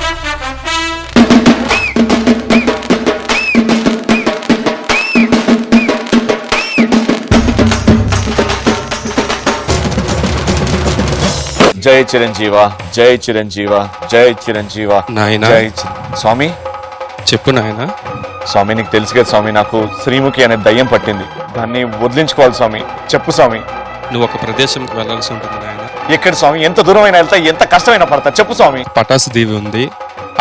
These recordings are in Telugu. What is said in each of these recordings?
జై చిరంజీవ, జై చిరంజీవ, జై చిరంజీవ. జై స్వామి చెప్పు నాయన. స్వామి నీకు తెలుసు కదా స్వామి, నాకు శ్రీముఖి అనే దయ్యం పట్టింది, దాన్ని వదిలించుకోవాలి స్వామి. చెప్పు స్వామి. నువ్వు ఒక ప్రదేశంకి వెళ్ళాల్సి ఉంటుంది నాయన. ఎక్కడ స్వామి? ఎంత దూరమైనా వెళ్తా, ఎంత కష్టమైనా పడతా. చెప్పు స్వామి. పటాసు దీవి ఉంది,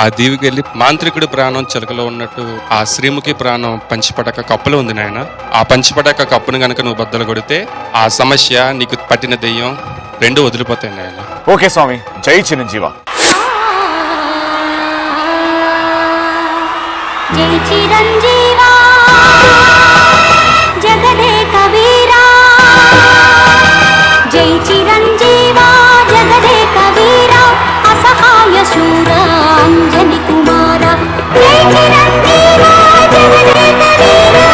ఆ దీవికి వెళ్ళి మాంత్రికుడి ప్రాణం చిలకలో ఉన్నట్టు ఆ శ్రీముఖి ప్రాణం పంచిపడక కప్పులో ఉంది నాయన. ఆ పంచిపడక కప్పును గనక నువ్వు బద్దలు కొడితే ఆ సమస్య, నీకు పట్టిన దెయ్యం రెండు వదిలిపోతాయి నాయన. ఓకే స్వామి. జై చిరంజీవ. జై చిరంజీవా జగదే కవీరా, జై చిరంజీవా జగదే కవీరా, అసహాయ శూర అంజని కుమార, జై చిరంజీవా జగదే కవీరా.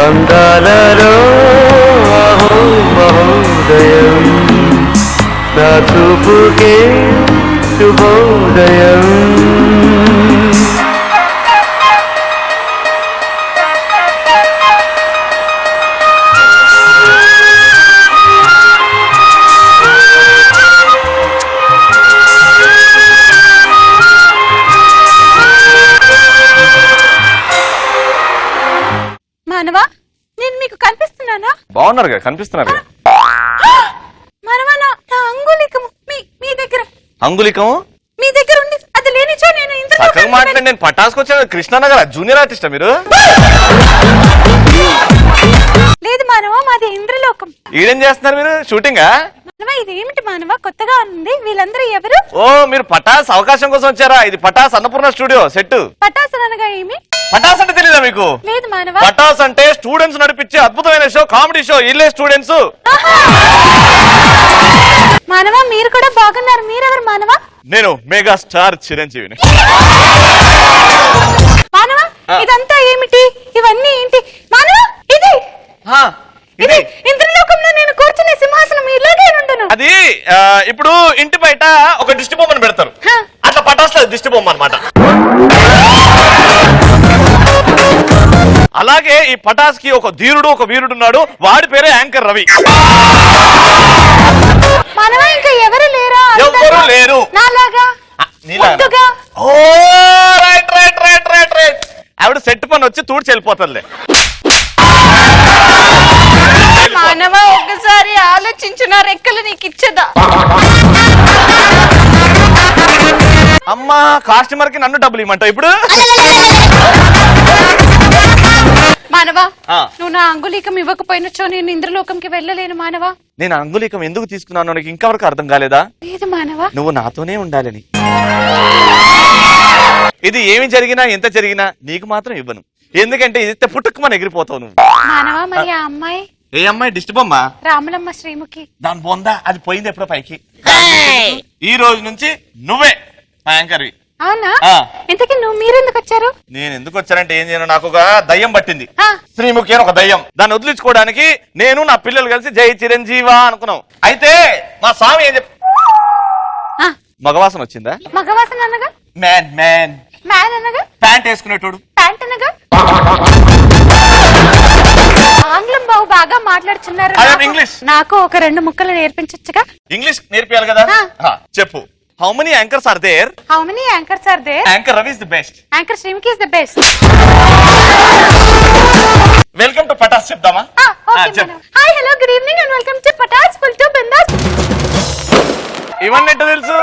అందాలలో అహో మహోదయం, నా చూపుకే శుభోదయం. మానవా, నేను మీకు కనిపిస్తున్నానా? బాగున్నారు కదా, కనిపిస్తున్నారు కదా. మానవా, నా అంగుళికము మీ దగ్గర. అంగుళికము మీ దగ్గర ఉంది, అది లేనిచో నేను సగం మాట్లాడి నేను పటాసుకు వచ్చాను. కృష్ణానగర్ జూనియర్ ఆర్టిస్టా మీరు? లేదు మానవా, మాది ఇంద్రలోకం. ఈడేం చేస్తున్నారు మీరు? షూటింగా? మానవా, ఇది ఏమిటి మానవా, కొత్తగా ఉంది. వీళ్ళందరూ ఎవరు? ఓ, మీరు పటాస్ అవకాశం కోసం వచ్చారా? ఇది పటాస్ అన్నపూర్ణ స్టూడియో సెట్. పటాసు అనగా ఏమి? పటాస్ అంటే తెలీదా మీకు? లేదు మానవా. పటాస్ అంటే స్టూడెంట్స్ నడిపించే అద్భుతమైన షో, కామెడీ షో. ఇల్లే స్టూడెంట్స్. మానవా, మీరు కూడా బాగున్నారు. మీరెవరు మానవా? నేను మెగా స్టార్ చిరంజీవిని. మానవా, ఇదంతా ఏమిటి? ఇవన్నీ ఏంటి మానవా? ఇది ఇది ఇంద్రలోకంలో నేను కూర్చునే సింహాసనం ఇలాగే ఉండును. అది ఇప్పుడు ఇంటి బయట ఒక దిష్టి బొమ్మను పెడతారు, అట్లా పటాస్ లో దిష్టి బొమ్మ అన్నమాట. అలాగే ఈ పటాస్ కి ఒక ధీరుడు, ఒక వీరుడు ఉన్నాడు. వాడి పేరే యాంకర్ రవి. మానవా, ఇంకా ఎవరు లేరా? ఎవరు లేరు. నాలాగా ముద్దుగా. Oh right right right right right. ఆవిడ సెట్ పని వచ్చి తూడ్చి వెళ్ళిపోతుందిలే. మానవా, ఒక్కసారి ఆలోచించిన రెక్కలు నీకు ఇచ్చదా? అమ్మా, కాస్టమర్ కి నన్ను డబ్బులు ఇవ్వమంటావు ఇప్పుడు? మానవా, నువ్వు నా అంగుళీకం ఇవ్వకపోయినచో నేను ఇంద్రలోకంకి వెళ్ళలేను మానవా. నేను అంగుళీకం ఎందుకు తీసుకున్నాను నీకు ఇంతవరకు అర్థం కాలేదా? లేదు మానవా. నువ్వు నాతోనే ఉండాలని. ఇది ఏమి జరిగినా ఎంత జరిగినా నీకు మాత్రం ఇవ్వను. ఎందుకంటే ఇది పుట్టుకు మన ఎగిరిపోతావు నువ్వు. మానవా, మరి ఆ అమ్మాయి? ఏ అమ్మాయి డిస్టర్బ్ అమ్మా? రాములమ్మ శ్రీముఖి. దాని బొందా అది పోయింది ఎప్పుడో పైకి. ఈ రోజు నుంచి నువ్వే మా యాంకర్వి. అవునా? ఆ. ఇంతకీ మీరెందుకు వచ్చారు? నేను ఎందుకు వచ్చానంటే ఏం చేయను, నాకు ఒక దయ్యం పట్టింది. ఆ. శ్రీముఖి అని ఒక దయ్యం. దాన్ని వదిలించుకోవడానికి నేను నా పిల్లలు కలిసి జై చిరంజీవా అనుకున్నాం. అయితే మా స్వామి ఏం చెప్ప ఆ, మగవాసన వచ్చిందా? మగవాసన అనగా? Man man. మ్యాన్ అనగా? ప్యాంట్ వేసుకునేటోడు. ప్యాంట్ అనగా? ఆంగ్లం బాగా మాట్లాడుతున్నారు. I am English. నాకు ఒక 2 ముక్కలు నేర్పించొచ్చుగా? ఇంగ్లీష్ నేర్పియాలి కదా. ఆ. చెప్పు. How many anchors are there? How many anchors are there? Anchor Ravi is the best. Anchor Sreemukhi is the best. Welcome to Pataas చెప్దామా? Hi hello good evening and welcome to Pataas full to bindaas. ఇవన్నీ ఎట్లా తెలుసు?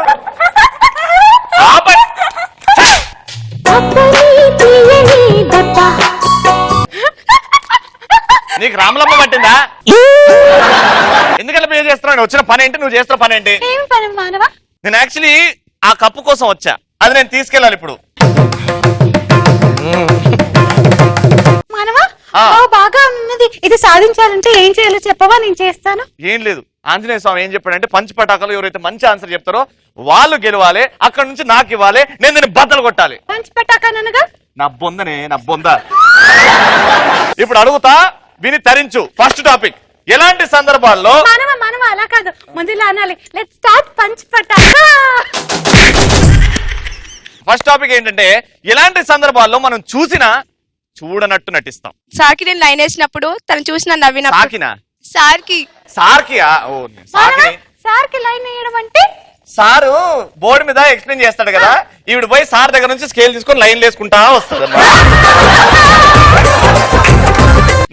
నీకు రామలమ్మ పట్టిందా? ఎందుకంటే పే చేస్తున్నావు? వచ్చిన పని ఏంటి, నువ్వు చేస్తున్న పని ఏంటి? ఏం పని మానవా? నేను యాక్చువల్లీ ఆ కప్పు కోసం వచ్చా, అది నేను తీసుకెళ్ళాలి ఇప్పుడు. మానవా బాగా ఉన్నది, ఇది సాధించాలంటే ఏం చేయాలో చెప్పవా? నేను చేస్తాను. ఏం లేదు, ఆంజనేయ స్వామి ఏం చెప్పాడంటే పంచి పటాకాలు ఎవరైతే మంచి ఆన్సర్ చెప్తారో వాళ్ళు గెలవాలి, అక్కడ నుంచి నాకు ఇవ్వాలి, నేను దీన్ని బద్దలు కొట్టాలి. పంచి పటాకానగా? నా బొందనే, నా బొంద. ఇప్పుడు అడుగుతా, విని తరించు. ఫస్ట్ టాపిక్, ఎలాంటి సందర్భాల్లో? మానవ అలా కాదు, ముందులా అనాలి. లెట్స్ స్టార్ట్ పంచి పటాకా. ఫస్ట్ టాపిక్ ఏంటంటే ఎలాంటి సందర్భాల్లో మనం చూసినా చూడనట్టు నటిస్తాం. సార్కి నేను లైన్ వేసినప్పుడు తను చూసిన నవ్వినప్పుడు. సాకినా? సార్కియా? ఓ సాకిని. సార్కి లైన్ వేయడం అంటే? సారు బోర్డు మీద ఎక్స్ప్లెయిన్ చేస్తాడు కదా, ఈవిడ పోయి సార్ దగ్గర నుంచి స్కేల్ తీసుకొని లైన్ వేసుకుంటా వస్తుంది.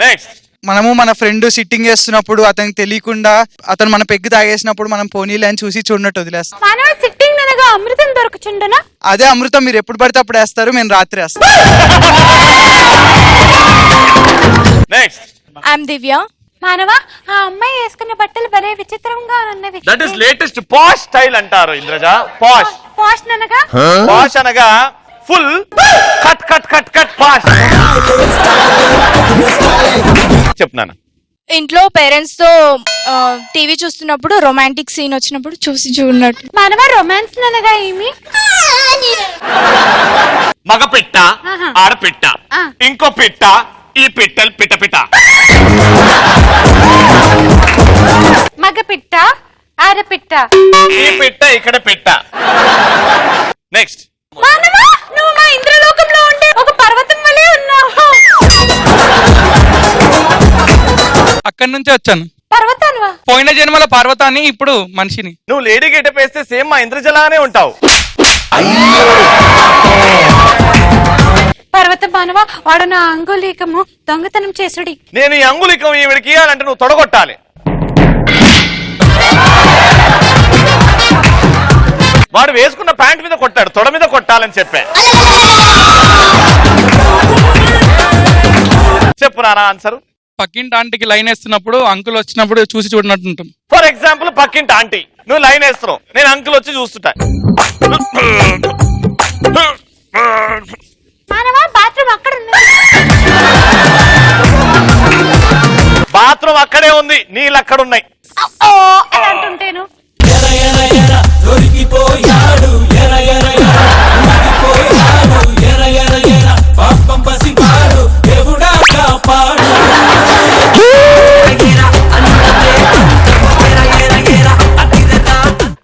నెక్స్ట్, మనము మన ఫ్రెండ్ సిట్టింగ్ చేస్తున్నప్పుడు అతనికి తెలియకుండా అతను మన పెగ్గు తాగేసినప్పుడు మనం పోనీలే అని చూసి చూడనట్టు వదిలేస్తాం. మానవ సిట్టింగ్ అనగా అమృతం దొరకచుండనా? అదే అమృతం మీరు ఎప్పుడు పడితే అప్పుడు వేస్తారు, మేము రాత్రి వేస్తాం. నెక్స్ట్. ఐఎమ్ దివ్య. మానవ ఆ అమ్మాయి వేసుకున్న బట్టలు భలే విచిత్రంగా ఉన్నవి. That is latest posh style అంటారు ఇంద్రజ. పాష్. పాష్ అనగా? పాష్ అనగా full cut cut cut cut posh. చెప్తున్నాను. ఇంట్లో పేరెంట్స్ తో టీవీ చూస్తున్నప్పుడు రొమాంటిక్ సీన్ వచ్చినప్పుడు చూసి చూడనట్టు. మానవ రొమాన్స్ అనగా ఏమి? మగ పిట్ట, ఆడపిట్ట, ఆ. ఇంకో పిట్ట, ఈ పిట్టలు పిట్ట పిట్ట. మగ పిట్ట, ఆడపిట్ట, ఈ పిట్ట ఇక్కడ పిట్ట. నెక్స్ట్. మానవ నువ్వు మా ఇంద్రలోకంలో ఉండే ఒక పర్వతం వలె ఉన్నావు. అక్కడి నుంచే వచ్చాను. పర్వతాన్వా? పోయిన జన్మల పర్వతాన్ని, ఇప్పుడు మనిషిని. నువ్వు లేడీ గెటప్ వేస్తే సేమ్ మా ఇంద్రజలానే ఉంటావు. పర్వత మానవ వాడు నా అంగుళీకము దొంగతనం చేసుడి. నేను ఈ అంగుళికం ఈవిడికి ఇవ్వాలంటే నువ్వు తొడగొట్టాలి. వాడు వేసుకున్న ప్యాంట్ మీద కొట్టాడు, తొడ మీద కొట్టాలని చెప్పా. చెప్పు నానా ఆన్సర్. పక్కింటి ఆంటీకి లైన్ వేస్తున్నప్పుడు అంకుల్ వచ్చినప్పుడు చూసి చూడనట్టు ఉంటాం. ఫర్ ఎగ్జాంపుల్ పక్కింటి ఆంటీ, నువ్వు లైన్ వేస్తున్నావు, నేను అంకుల్ వచ్చి చూస్తుంటా. మానవ బాత్రూమ్ అక్కడ ఉంది. బాత్రూమ్ అక్కడే ఉంది, నీళ్ళు అక్కడ ఉన్నాయి. అని అంటుంటేను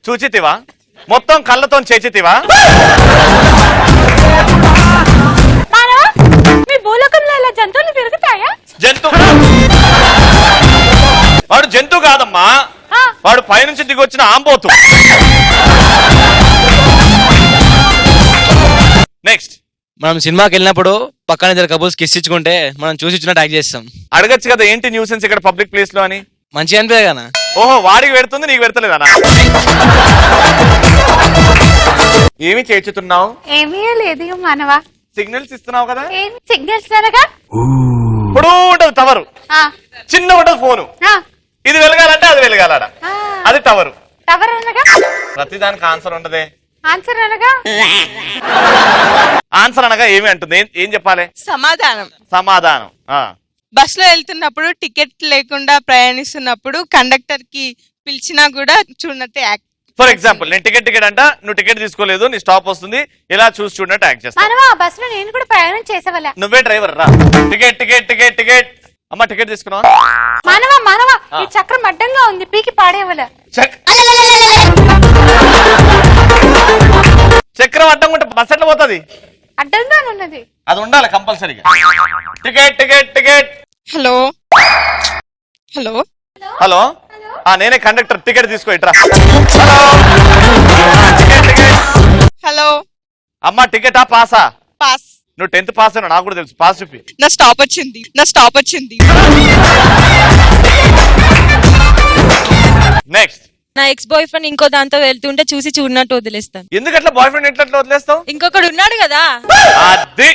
చూచితివా? మొత్తం కళ్ళతో చేచితివా? మానవ మీ భూలోకంలో ఇలా జంతువులు తిరుగుతాయా? జంతు వాడు జంతువు కాదమ్మా, వాడు పైనుంచి దిగి వచ్చిన ఆంబోతు. నెక్స్ట్. మనం సినిమాకి వెళ్ళినప్పుడు పక్కన ఇద్దరు కపుల్స్ కిస్ ఇచ్చుకుంటే మనం చూసి ఇచ్చినట్టు యాక్ట్ చేస్తాం. అడగచ్చు కదా ఏంటి న్యూసెన్స్ ఇక్కడ పబ్లిక్ ప్లేస్ లో అని. మంచిగా అనిపే కదా. ఓహో, వాడికి పెడుతుంది నీకు పెడతలేదనా? ఏమి చేర్చుతున్నావు? ఏమీ లేదు మానవ. సిగ్నల్స్ ఇస్తున్నావు కదా. ఏం సిగ్నల్స్ అనగా? ఇప్పుడు ఉంటది టవరు, చిన్న ఉంటది ఫోను. ఇది వెలగాలంటే అది వెలగాలడ, అది టవరు. టవర్ అనగా? ప్రతిదానికి ఆన్సర్ ఉండదే. ఆన్సర్ అనగా? ఆన్సర్ అనగా ఏమి అంటుంది? ఏం చెప్పాలి? సమాధానం. సమాధానం. బస్ లో వెళ్తున్నప్పుడు టికెట్ లేకుండా ప్రయాణిస్తున్నప్పుడు కండక్టర్ కి పిలిచినా కూడా చూడనట్టు యాక్ట్. ఫర్ ఎగ్జాంపుల్ నేను టికెట్ అంట, నువ్వు టికెట్ తీసుకోలేదు, నీ స్టాప్ వస్తుంది, ఇలా చూసి చూడనట్టు యాక్ట్ చేస్తా. మనవా బస్ లో నేను కూడా ప్రయాణం చేసేవాళ్ళ. నువ్వే డ్రైవర్ రా. టికెట్ టికెట్ టికెట్ టికెట్ అమ్మ టికెట్ తీసుకున్నావా? మనవా ఈ చక్రం అడ్డంగా ఉంది, పీకి పాడేవాళ్ళ. చక్రం అడ్డం ఉంటే బస్ ఎట్లా పోతుంది? అడ్డంగా ఉన్నది, అది ఉండాలి కంపల్సరీగా. Ticket ticket ticket. Hello hello hello నేనే కండక్టర్, టికెట్ తీసుకో ఇట్రా. Hello ticket ticket. హలో అమ్మా టికెటా పాసా? పాస్. నువ్వు 10th పాస్ అయినా నాకు కూడా తెలుసు, పాస్ చూపి. నా స్టాప్ వచ్చింది. నెక్స్ట్. నా ఎక్స్ బాయ్ ఫ్రెండ్ ఇంకో దాంతో వెళ్తుంటే చూసి చూడనట్టు వదిలేస్తాను. ఎందుకట్లా బాయ్ ఫ్రెండ్ ఎట్లా వదిలేస్తావు? ఇంకొకడు ఉన్నాడు కదా. అది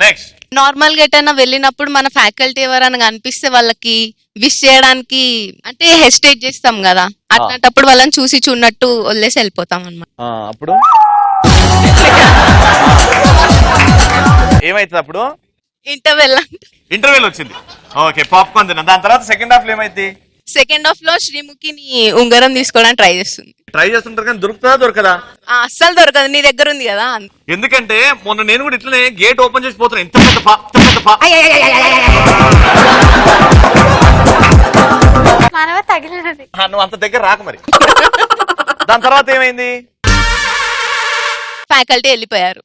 నెక్స్ట్. నార్మల్ గా ఎటైనా వెళ్ళినప్పుడు మన ఫ్యాకల్టీ ఎవరైనా కనిపిస్తే వాళ్ళకి విష్ చేయడానికి అంటే హెసిటేట్ చేస్తాం కదా, అట్లాంటప్పుడు వాళ్ళని చూసి చూడనట్టు వదిలేసి వెళ్ళిపోతాం అన్నమాట. అప్పుడు ఏమైతుంది అప్పుడు? ఇంటర్వెల్ వచ్చింది, ఓకే, పాప్కార్న్ తిన్నా. దాని తర్వాత సెకండ్ హాఫ్ లో ఏమైంది? సెకండ్ హాఫ్ లో శ్రీముఖిని ఉంగరం తీసుకోవడానికి ట్రై చేస్తుంది. ట్రై చేస్తుంటారు కానీ దొరుకుతుందా దొరకదా? అస్సలు దొరకదు, నీ దగ్గర ఉంది కదా. ఎందుకంటే మొన్న నేను కూడా ఇట్లనే గేట్ ఓపెన్ చేసి పోతున్నా, ఎంత పెద్ద మనవ తగిలినది. నువ్వు అంత దగ్గర రాక మరి. దాని తర్వాత ఏమైంది? ఫ్యాకల్టీ వెళ్ళిపోయారు.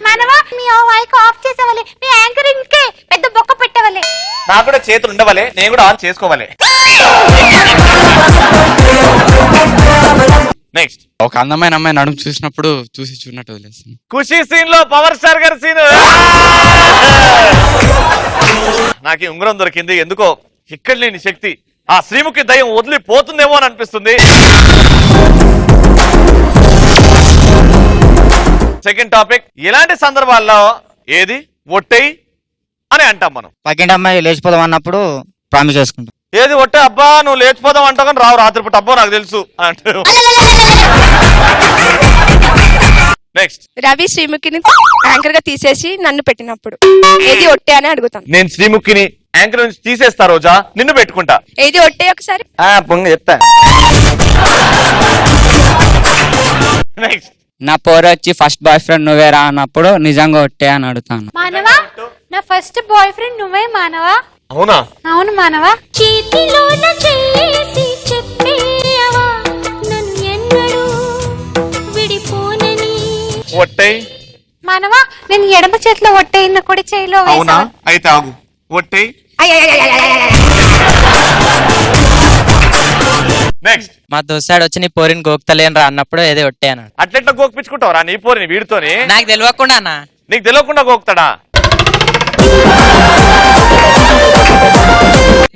మనవా మీ మైక్ ఆఫ్ చేసేవాళ్ళే, మీ యాంకరింగ్ కి పెద్ద బొక్క పెట్టేవాళ్ళే. నాకు కూడా చేతులు ఉండవాలే, నేను కూడా ఆన్ చేసుకోవాలి. నెక్స్ట్. ఒక అందమైన అమ్మాయి నడుము చూసినప్పుడు చూసి చూడనట్టు వదిలేస్తాను. ఖుషి సీన్ లో పవర్ స్టార్ గారి సీన్. నాకు ఉంగరం దొరికింది, ఎందుకో ఇక్కడ లేని శక్తి, ఆ శ్రీముఖి దయ్యం వదిలిపోతుందేమో అని అనిపిస్తుంది. సెకండ్ టాపిక్, ఇలాంటి సందర్భాల్లో ఏది ఒట్టేయి అని అంటాం మనం. పక్కింటి అమ్మాయి లేచిపోదాం అన్నప్పుడు ప్రామిస్ చేసుకుంటాం. ఏది ఒట్టే? అబ్బా నువ్వు లేచిపోదాం అంటావు కానీ రావు రాత్రిపూట, అబ్బో నాకు తెలుసు అంటే. నెక్స్ట్. రవి శ్రీముఖిని యాంకర్ గా తీసేసి నన్ను పెట్టినప్పుడు ఏది ఒట్టే అని అడుగుతాను. నేను శ్రీముఖిని యాంకర్ నుంచి తీసేస్తా రోజా, నిన్ను పెట్టుకుంటా. ఏది ఒట్టే ఒకసారి పొంగ చెప్తా. నెక్స్ట్. నా పోరు వచ్చి ఫస్ట్ బాయ్ ఫ్రెండ్ నువ్వేరా అన్నప్పుడు నిజంగా ఒట్టే అని అడుగుతాను. మానవా నా ఫస్ట్ బాయ్ ఫ్రెండ్ నువ్వే మానవా? అవునా? అవును మానవా. చేతిలోన చేసి చెప్పేయవా నన్ను ఎన్నడూ విడిపోనని. ఒట్టేయి. మానవా నేను ఎడమ చేతిలో ఒట్టేయిన కుడి చేయిలో అవునా? వేసా. అయితే ఆగు, ఒట్టేయి. నెక్స్ట్. మా దోస్తాడు వచ్చి నీ పోరిని గోక్తలేనరా అన్నప్పుడు ఏదో ఒట్టే అన్నాడు. అట్లెట్లా గోక్పించుకుంటావురా నీ పోరిని వీడితోని? నాకు తెలియకుండా అన్న. నీకు తెలియకుండా గోక్తాడా?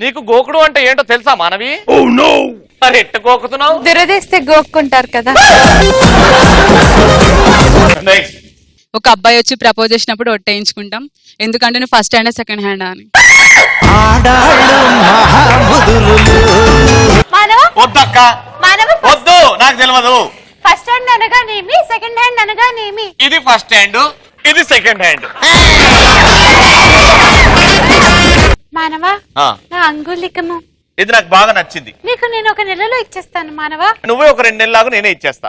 నీకు గోకుడు అంటే ఏంటో తెలుసా మానవి? మరి ఎట్ట గోకుతున్నావు? దురదేస్తే గోక్కుంటారు కదా. నెక్స్ట్. ఒక అబ్బాయి వచ్చి ప్రపోజ్ చేసినప్పుడు ఒట్టేయించుకుంటాం, ఎందుకంటే నువ్వు ఫస్ట్ హ్యాండ్ సెకండ్ హ్యాండ్ అని. వద్దక్క, వద్దు, నాకు తెలియదు. ఫస్ట్ హ్యాండ్ అనగానేమి, సెకండ్ హ్యాండ్ అనగానేమి? ఇది ఫస్ట్ హ్యాండ్, ఇది సెకండ్ హ్యాండ్. మానవా నా అంగుళికము ఇది నాకు బాగా నచ్చింది. నీకు నేను ఒక నెలలో ఇచ్చేస్తాను మానవా. నువ్వే ఒక 2 నెలలాగా నేనే ఇచ్చేస్తా.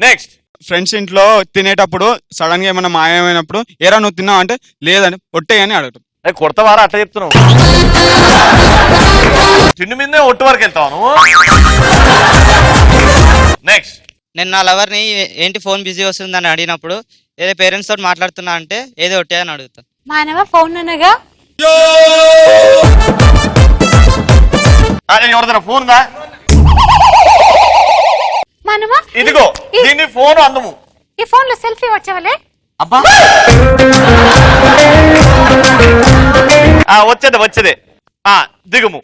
నెక్స్ట్. ఫ్రెండ్స్ ఇంట్లో తినేటప్పుడు సడన్ గా ఏమైనా మాయమైనప్పుడు ఏరా నువ్వు తిన్నావు అంటే లేదని ఒట్టే అని అడగటం. కొడతావారా అట్లా చెప్తున్నావు? తిండి మీదే ఒట్టు వరకు వెళ్తావు నువ్వు. నెక్స్ట్. నేను నా లవర్ ని ఏంటి ఫోన్ బిజీ వస్తుందని అడిగినప్పుడు ఏదో పేరెంట్స్ తోటి మాట్లాడుతున్నా అంటే ఏదో ఒట్టే అని అడుగుతా. మానవ ఫోన్ అనగా ఎవరిదైనా ఫోన్ దా? మానవ ఇదిగో దీన్ని ఫోన్ అందము. ఈ ఫోన్ లో సెల్ఫీ వచ్చేవాళ్ళే. అబ్బా వచ్చేదే దిగుము.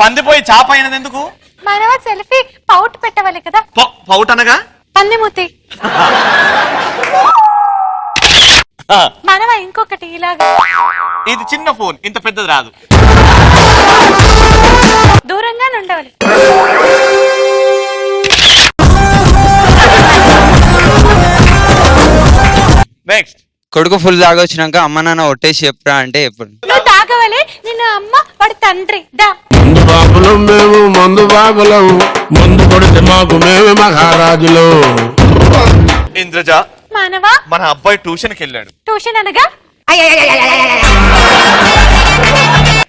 పందిపోయి చాప అయినది ఎందుకు? మానవ సెల్ఫీ పౌట్ పెట్టవాలి కదా. పౌట్ అనగా పందిమూతి. మానవ ఇంకొకటి ఇలాగా. ఇది చిన్న ఫోన్, ఇంత పెద్దది రాదు. దూరంగానే ఉండవాలి. నెక్స్ట్. కొడుకు ఫుల్ తాగొచ్చినాక అమ్మ నాన్న ఒట్టేసి చెప్పురా అంటే ఎప్పుడు నువ్వు తాగవాలి, నిన్న అమ్మ వాడి తండ్రి దా. మందు బాబులం మేము మందు బాబులం, మందు కొడితే మాకు మేమే మహారాజులు. ఇంద్రజ, మానవా మన అబ్బాయి ట్యూషన్కి వెళ్ళాడు. ట్యూషన్ అనగా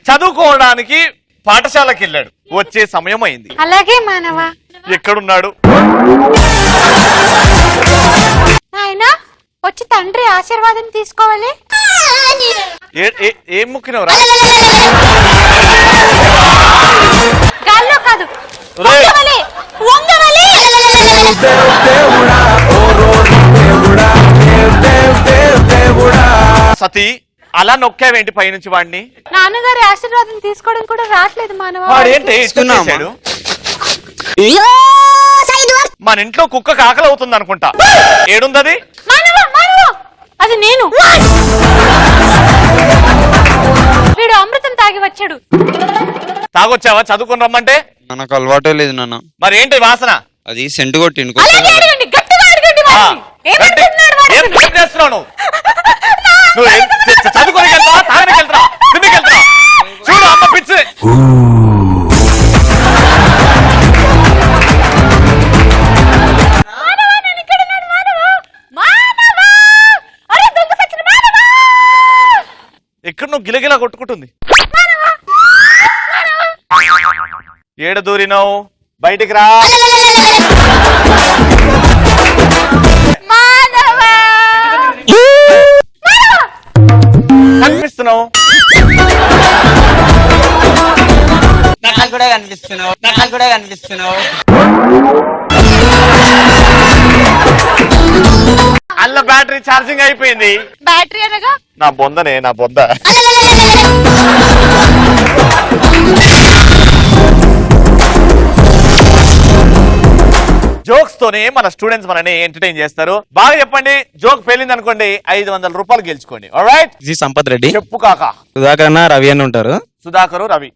చదువుకోవడానికి పాఠశాలకు వెళ్ళాడు. వచ్చే సమయం అయింది. అలాగే మానవా. ఎక్కడున్నాడు? ఆయన వచ్చి తండ్రి ఆశీర్వాదం తీసుకోవాలి. ఏం ముక్కినవరా? గాల్లో కాదు, రేయ్. వంగవాలి, వంగవాలి. సతీ, అలా నొక్కావేంటి పైనుంచి వాడిని? నాన్నగారి ఆశీర్వాదం తీసుకోవడం కూడా రావట్లేదు మానవా. వాడేంటి ఇట్లా చేశాడు? మన ఇంట్లో కుక్క ఆకలి అవుతుంది అనుకుంటా. ఏడుందది? మానవా, మానవా, అది నేను. వీడు అమృతం తాగి వచ్చాడు. తాగొచ్చావా చదువుకుని రమ్మంటే? నాకు అలవాటే లేదు నాన్న. మరి ఏంటి వాసన? అది సెంటు కొట్టిండు. అలాగే అడగండి, గట్టిగా అడగండి వాడిని. ఏమనుకుంటున్నాడు వాడు? ఏం చేస్తున్నావు నువ్వు? నువ్వు చదువుకోనికి వెళ్తావా, తాగడానికి వెళ్తావా, తిండికి వెళ్తావా? చూడు అమ్మ పిచ్చి. మానవా, నేను ఇక్కడ ఉన్నాను. మానవా, మానవా, అరే దొంగ సచ్చిన మానవా. ఎక్కడ నువ్వు గిలగిలా కొట్టుకుంటుంది. ఏడ దూరినావు? బయటికి రా. మానవా, కనిపిస్తున్నావు. నాకు కూడా కనిపిస్తున్నావు, నాకు కూడా కనిపిస్తున్నావు. అల్ల బ్యాటరీ ఛార్జింగ్ అయిపోయింది. బ్యాటరీ అనగా నా బొందనే, నా బొంద. జోక్స్ తోనే మన స్టూడెంట్స్ మనని ఎంటర్టైన్ చేస్తారు. బాగా చెప్పండి. జోక్ పేలింది అనుకోండి, 500 రూపాయలు గెలుచుకోండి. ఆల్రైట్. ఇది సంపత్ రెడ్డి. చెప్పు కాక. సుధాకర్ అన్న రవి అని ఉంటారు. సుధాకరు, రవి.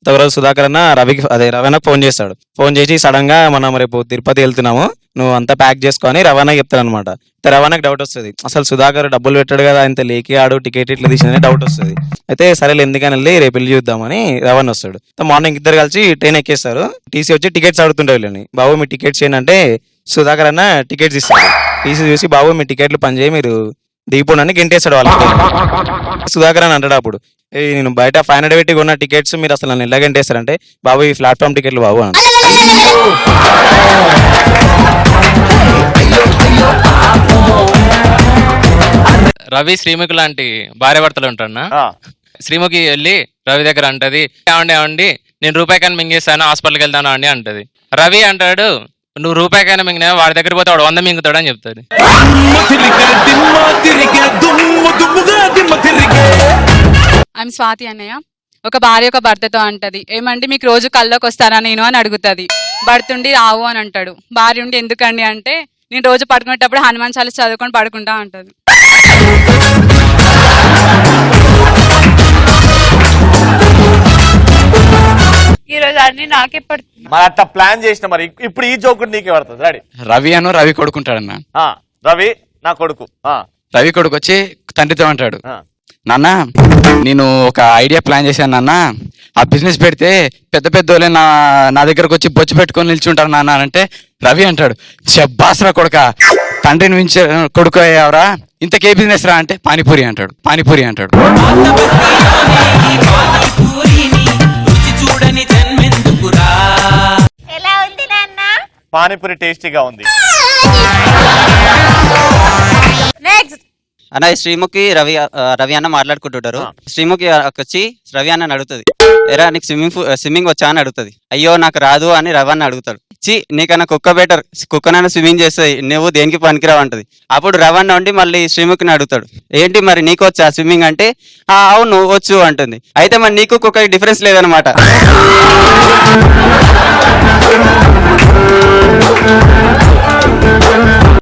ఒకరోజు సుధాకర్ అన్న రవికి రవి అన్నకు ఫోన్ చేస్తాడు. ఫోన్ చేసి సడన్ గా మనం రేపు తిరుపతి వెళ్తున్నాము, నువ్వు అంతా ప్యాక్ చేసుకొని రవాణా చెప్తాడు అనమాట. రవాణాకి డౌట్ వస్తుంది, అసలు సుధాకర్ డబ్బులు పెట్టాడు కదా, ఇంత లేకి ఆడు టికెట్ ఇట్లా తీసిందని డౌట్ వస్తుంది. అయితే సరేలే ఎందుకని వెళ్ళి రేపు వెళ్ళి చూద్దామని రవాణా వస్తాడు. మార్నింగ్ ఇద్దరు కలిసి ట్రైన్ ఎక్కేస్తారు. టీసీ వచ్చి టికెట్స్ అడుగుతుంటారు వీళ్ళని. బాబు మీ టికెట్స్ ఏంటంటే సుధాకర్ అన్న టికెట్స్ ఇస్తాడు. టీసీ చూసి బాబు మీ టికెట్లు పనిచేయి, మీరు దిగిపోండి గెంటేస్తాడు వాళ్ళకి. సుధాకర్ అని అంటాడు అప్పుడు, నేను బయట 500 పెట్టి కొన్న టికెట్స్ మీరు అసలు నన్ను ఎలా గంటేస్తారంటే, బాబు ఈ ప్లాట్ఫామ్ టికెట్లు బాబు అని. రవి శ్రీముఖి లాంటి భార్య భర్తలు ఉంటాడు. శ్రీముఖి వెళ్ళి రవి దగ్గర అంటది, ఏమండి నేను రూపాయికైనా మింగేస్తాను, హాస్పిటల్కి వెళ్తాను అండి అంటది. రవి అంటాడు, నువ్వు రూపాయికైనా మింగినా వాడి దగ్గర పోతే వాడు 100 మింగుతాడు అని చెప్తాడు. ఐఎమ్ స్వాతి అన్నయ్య. ఒక భార్య ఒక భర్తతో అంటది, ఏమండి మీకు రోజు కల్లోకి వస్తారా నేను అని అడుగుతుంది. భర్త ఉండి రావు అని అంటాడు. భార్య ఉండి ఎందుకండి అంటే, నేను రోజు పడుకునేటప్పుడు హనుమాన్ చాలీసా చదువుకొని పడుకుంటా అంటది. ఈ రోజు అన్ని నాకే పడుతుంది. మరి అట్లా ప్లాన్ చేసిన, మరి ఇప్పుడు ఈ జోక్ నీకే పడుతుంది. రెడీ. రవి అను రవి కొడుకుంటాడన్న. రవి నా కొడుకు. రవి కొడుకు వచ్చి తండ్రితో అంటాడు, నాన్న నేను ఒక ఐడియా ప్లాన్ చేశాను నాన్న, ఆ బిజినెస్ పెడితే పెద్ద పెద్దోళ్ళే నా దగ్గరకు వచ్చి బొచ్చు పెట్టుకొని నిల్చుంటారు నాన్న అంటే, రవి అంటాడు, చెబ్బాసరా కొడుక, తండ్రిని మించి కొడుకు అయ్యావరా, ఇంతకే బిజినెస్ రా అంటే, పానీపూరి అంటాడు. పానీపూరి అంటాడు. ఎలా ఉంది నాన్న? పానీపూరి టేస్టీగా ఉంది. నెక్స్ట్. అన్న శ్రీముఖి రవి అన్న మాట్లాడుకుంటుంటారు. శ్రీముఖి వచ్చి రవి అన్న అడుగుతుంది, ఎరా నీకు స్విమ్మింగ్ వచ్చా అని అడుగుతుంది. అయ్యో నాకు రాదు అని రవి అన్న అడుగుతాడు. నీకన్నా కుక్క బెటర్, కుక్కనైనా స్విమ్మింగ్ చేస్తాయి, నువ్వు దేనికి పనికిరావు అంటది. అప్పుడు రవి అన్న ఉండి మళ్ళీ శ్రీముఖిని అడుగుతాడు, ఏంటి మరి నీకు వచ్చా స్విమ్మింగ్ అంటే, అవును వచ్చు అంటుంది. అయితే మరి నీకు కుక్కకి డిఫరెన్స్ లేదనమాట.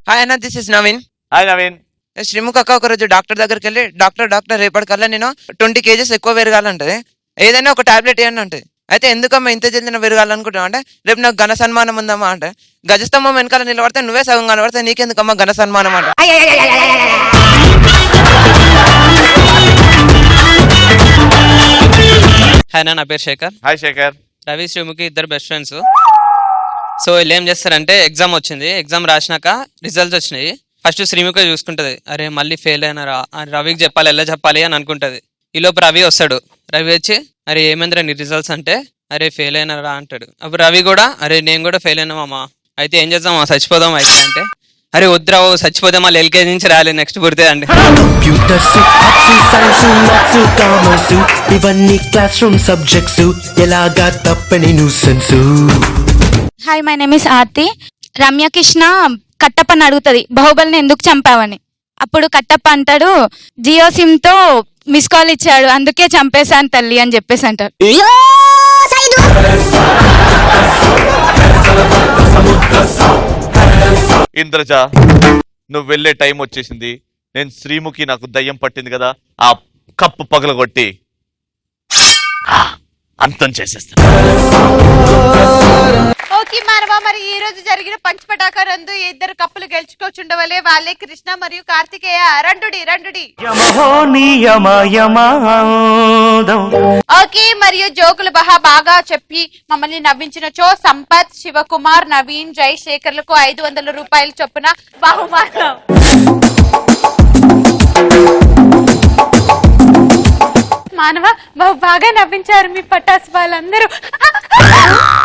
హాయ్ అన్న, this is Naveen. Hi Naveen. Sreemukhi అక్క ఒకరోజు డాక్టర్ దగ్గరికి వెళ్ళి, డాక్టర్ రేపటికల్లా నేను 20 kgs ఎక్కువ పెరగాలంటది, ఏదైనా ఒక టాబ్లెట్ ఇవ్వండి అంటది. అయితే ఎందుకమ్మా ఇంత జల్దిన పెరగాలనుకుంటున్నావు అంటే రేపు నాకు ఘన సన్మానం ఉందమ్మా అంటే గజస్తంభం వెనకాల నిలబడితే నువ్వే సగం కనబడితే నీకెందుకమ్మా ఘన సన్మానం అంటే హాయ్ నా పేరు శేఖర్. హాయ్ శేఖర్. రవి శ్రీముఖి ఇద్దరు బెస్ట్ ఫ్రెండ్స్. సో వీళ్ళు ఏం చేస్తారంటే ఎగ్జామ్ వచ్చింది, ఎగ్జామ్ రాసినాక రిజల్ట్స్ వచ్చినాయి. ఫస్ట్ శ్రీముఖి చూసుకుంటది, అరే మళ్ళీ ఫెయిల్ అయినారా అని రవికి చెప్పాలి, ఎలా చెప్పాలి అని అనుకుంటది. ఈ లోపు రవి వస్తాడు. రవి వచ్చి అరే ఏమైందిరా నీ రిజల్ట్స్ అంటే అరే ఫెయిల్ అయినారా అంటాడు. అప్పుడు రవి కూడా అరే నేను కూడా ఫెయిల్ అయినామా, అయితే ఏం చేద్దామా చచ్చిపోదాం అయితే అంటే అరే వద్దురా చచ్చిపోతే మళ్ళీ ఎల్కేజీ నుంచి రాలే నెక్స్ట్ పుడితే అండి. ఇవన్నీ క్లాస్ రూమ్ సబ్జెక్ట్స్ ఎలాగా తప్పని nuisance. Hi my name is Aarti. Ramyakrishna కట్టప్పని అడుగుతుంది బాహుబలిని ఎందుకు చంపావని. అప్పుడు కట్టప్ప అంటాడు జియో సిమ్ తో మిస్ కాల్ ఇచ్చాడు అందుకే చంపేశాను తల్లి అని చెప్పేసి అంటాడు. ఇంద్రజ నువ్వు వెళ్ళే టైం వచ్చేసింది. నేను శ్రీముఖి నాకు దయ్యం పట్టింది కదా, ఆ కప్పు పగలగొట్టి అంతం చేసేస్తాను. ఓకే మానవ, మరి ఈ రోజు జరిగిన పంచపటాక రందు ఇద్దరు కప్పులు గెలుచుకోచుండవలే. వాళ్ళే కృష్ణ మరియు కార్తికేయ. రండుడి రండుడి. ఓకే, మరియు జోకులు బాగా చెప్పి మమ్మల్ని నవ్వించిన చో సంపత్, శివకుమార్, నవీన్, జై శేఖర్లకు 500 రూపాయలు చొప్పున బహుమానం. మానవ బాగా నవ్వించారు మీ పటాస్ వాళ్ళందరూ.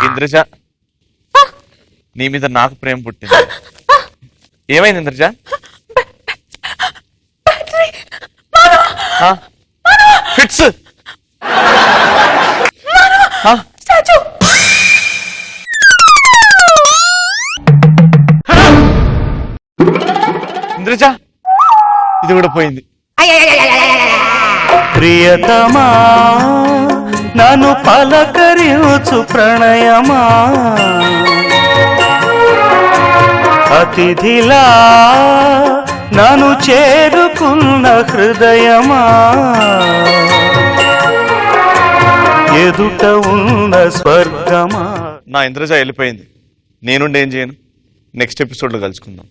ఇంద్రజ నీ మీద నాకు ప్రేమ పుట్టింది. ఏమైంది ఇంద్రజ? ఫిట్స్. ఇంద్రజ ఇది కూడా పోయింది. ప్రియతమా నన్ను పలకరించు ప్రణయమా, అతిథిలా నన్ను చేరుకున్న హృదయమా, ఎదుట ఉన్న స్వర్గమా. నా ఇంద్రజ వెళ్ళిపోయింది, నేనుండి ఏం చేయను. నెక్స్ట్ ఎపిసోడ్ లో కలుసుకుందాం.